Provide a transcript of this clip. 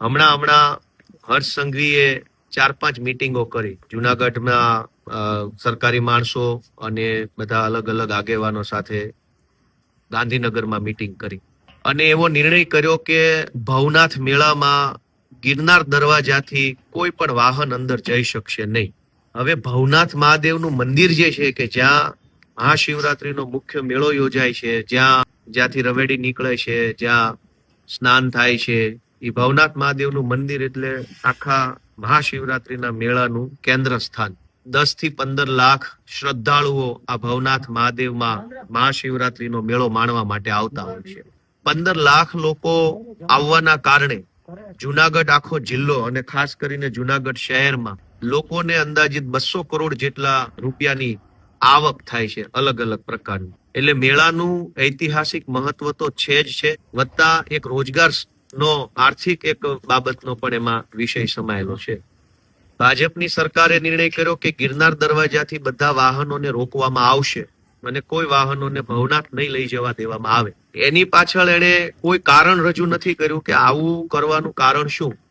હમણાં હર્ષ સંઘવીએ 4-5 મીટિંગો કરી જુનાગઢમાં સરકારી માણસો અને બધા અલગ અલગ આગેવાનો સાથે ગાંધીનગરમાં મીટિંગ કરી અને એવો નિર્ણય કર્યો કે ભવનાથ મેળામાં ગિરનાર દરવાજાથી કોઈ પણ વાહન અંદર જઈ શકશે નહીં. હવે ભવનાથ મહાદેવનું મંદિર જે છે કે જ્યાં મહાશિવરાત્રીનો મુખ્ય મેળો યોજાય છે, જ્યાંથી રવેડી નીકળે છે, જ્યાં સ્નાન થાય છે, એ ભવનાથ મહાદેવનું મંદિર એટલે આખા મહાશિવરાત્રીના મેળાનું કેન્દ્ર સ્થાન. 10 થી 15 લાખ શ્રદ્ધાળુઓ આ ભવનાથ મહાદેવમાં મહાશિવરાત્રીનો મેળો માણવા માટે આવતા હોય છે. 15 લાખ લોકો આવવાના કારણે જુનાગઢ આખો જિલ્લો અને ખાસ કરીને જુનાગઢ શહેરમાં લોકોને અંદાજિત 200 કરોડ જેટલા રૂપિયાની આવક થાય છે અલગ અલગ પ્રકારની. એટલે મેળાનું ઐતિહાસિક મહત્વ તો છે જ છે, વત્તા એક રોજગાર નો આર્થિક એક બાબતનો પણ એમાં વિષય સમાયેલો છે. ભાજપની સરકારે નિર્ણય કર્યો કે ગિરનાર દરવાજાથી બધા વાહનોને રોકવામાં આવશે અને કોઈ વાહનોને ભવનાથ નહીં લઈ જવા દેવામાં આવે. એની પાછળ એને કોઈ કારણ રજૂ નથી કર્યું કે આવું કરવાનું કારણ શું.